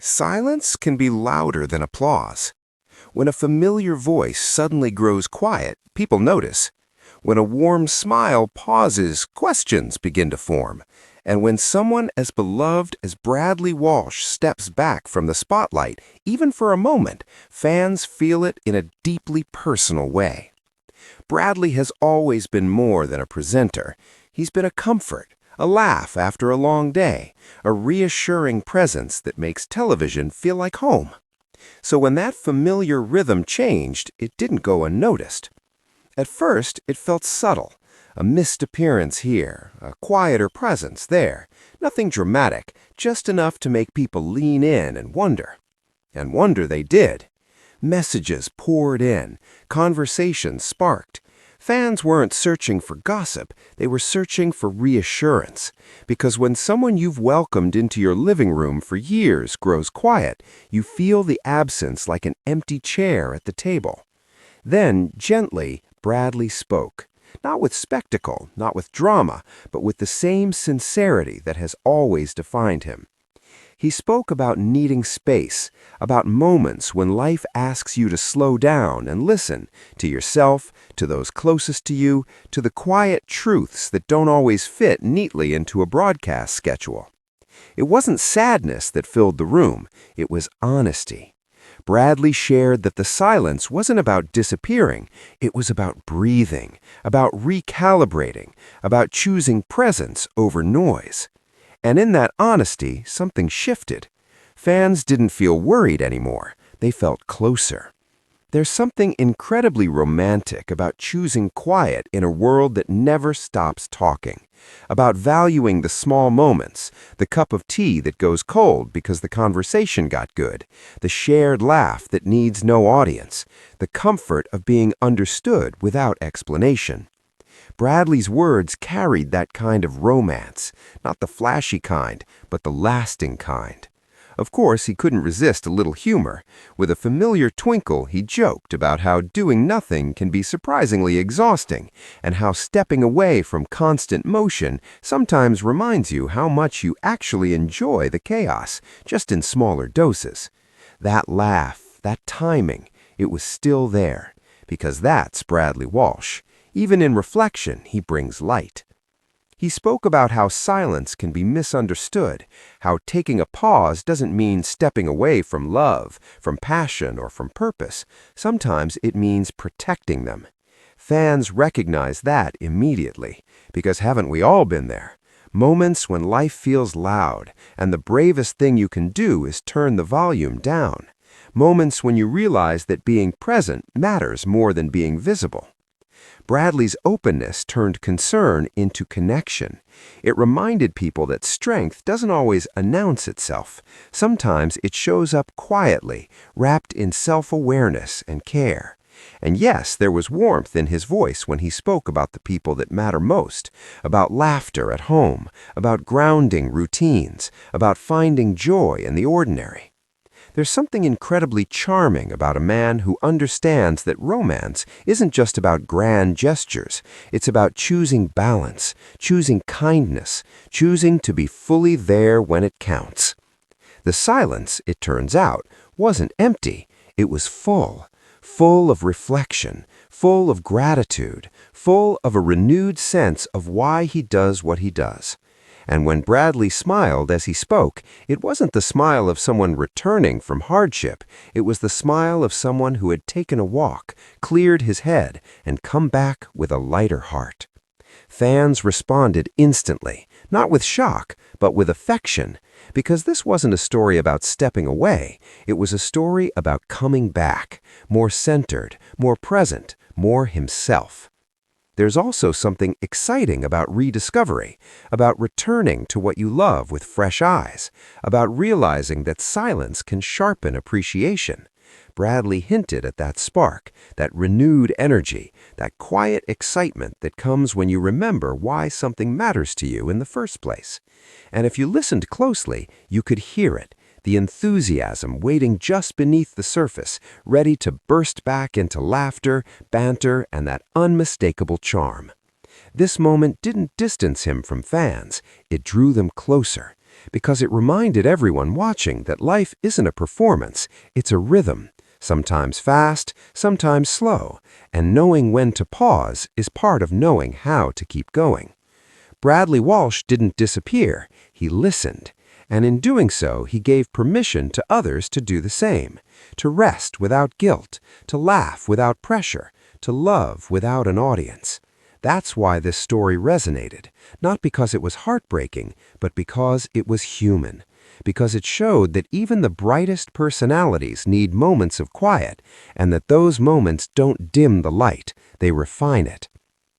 Silence can be louder than applause. When a familiar voice suddenly grows quiet, people notice. When a warm smile pauses, questions begin to form. And when someone as beloved as Bradley Walsh steps back from the spotlight, even for a moment, fans feel it in a deeply personal way. Bradley has always been more than a presenter. He's been a comfort, a laugh after a long day, a reassuring presence that makes television feel like home. So when that familiar rhythm changed, it didn't go unnoticed. At first, it felt subtle, a missed appearance here, a quieter presence there. Nothing dramatic, just enough to make people lean in and wonder. And wonder they did. Messages poured in, conversations sparked. Fans weren't searching for gossip, they were searching for reassurance. Because when someone you've welcomed into your living room for years grows quiet, you feel the absence like an empty chair at the table. Then, gently, Bradley spoke. Not with spectacle, not with drama, but with the same sincerity that has always defined him. He spoke about needing space, about moments when life asks you to slow down and listen to yourself, to those closest to you, to the quiet truths that don't always fit neatly into a broadcast schedule. It wasn't sadness that filled the room, it was honesty. Bradley shared that the silence wasn't about disappearing, it was about breathing, about recalibrating, about choosing presence over noise. And in that honesty, something shifted. Fans didn't feel worried anymore. They felt closer. There's something incredibly romantic about choosing quiet in a world that never stops talking, about valuing the small moments, the cup of tea that goes cold because the conversation got good, the shared laugh that needs no audience, the comfort of being understood without explanation. Bradley's words carried that kind of romance, not the flashy kind, but the lasting kind. Of course, he couldn't resist a little humor. With a familiar twinkle, he joked about how doing nothing can be surprisingly exhausting, and how stepping away from constant motion sometimes reminds you how much you actually enjoy the chaos, just in smaller doses. That laugh, that timing, it was still there, because that's Bradley Walsh. Even in reflection, he brings light. He spoke about how silence can be misunderstood, how taking a pause doesn't mean stepping away from love, from passion, or from purpose. Sometimes it means protecting them. Fans recognize that immediately, because haven't we all been there? Moments when life feels loud, and the bravest thing you can do is turn the volume down. Moments when you realize that being present matters more than being visible. Bradley's openness turned concern into connection. It reminded people that strength doesn't always announce itself. Sometimes it shows up quietly, wrapped in self-awareness and care. And yes, there was warmth in his voice when he spoke about the people that matter most, about laughter at home, about grounding routines, about finding joy in the ordinary. There's something incredibly charming about a man who understands that romance isn't just about grand gestures. It's about choosing balance, choosing kindness, choosing to be fully there when it counts. The silence, it turns out, wasn't empty. It was full of reflection, full of gratitude, full of a renewed sense of why he does what he does. And when Bradley smiled as he spoke, it wasn't the smile of someone returning from hardship. It was the smile of someone who had taken a walk, cleared his head, and come back with a lighter heart. Fans responded instantly, not with shock, but with affection, because this wasn't a story about stepping away. It was a story about coming back, more centered, more present, more himself. There's also something exciting about rediscovery, about returning to what you love with fresh eyes, about realizing that silence can sharpen appreciation. Bradley hinted at that spark, that renewed energy, that quiet excitement that comes when you remember why something matters to you in the first place. And if you listened closely, you could hear it. The enthusiasm waiting just beneath the surface, ready to burst back into laughter, banter, and that unmistakable charm. This moment didn't distance him from fans. It drew them closer. because it reminded everyone watching that life isn't a performance, it's a rhythm, sometimes fast, sometimes slow, and knowing when to pause is part of knowing how to keep going. Bradley Walsh didn't disappear, he listened, and in doing so he gave permission to others to do the same, to rest without guilt, to laugh without pressure, to love without an audience. That's why this story resonated, not because it was heartbreaking, but because it was human, because it showed that even the brightest personalities need moments of quiet, and that those moments don't dim the light, they refine it.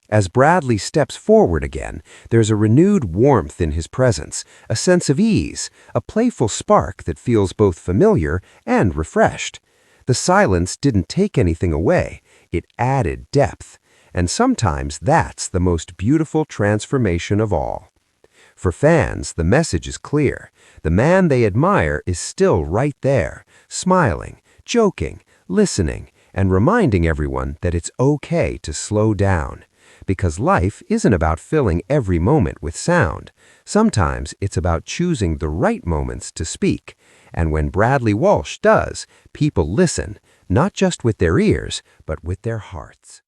As Bradley steps forward again, there's a renewed warmth in his presence, a sense of ease, a playful spark that feels both familiar and refreshed. The silence didn't take anything away, it added depth. And sometimes that's the most beautiful transformation of all. For fans, the message is clear. The man they admire is still right there, smiling, joking, listening, and reminding everyone that it's okay to slow down. Because life isn't about filling every moment with sound. Sometimes it's about choosing the right moments to speak. And when Bradley Walsh does, people listen, not just with their ears, but with their hearts.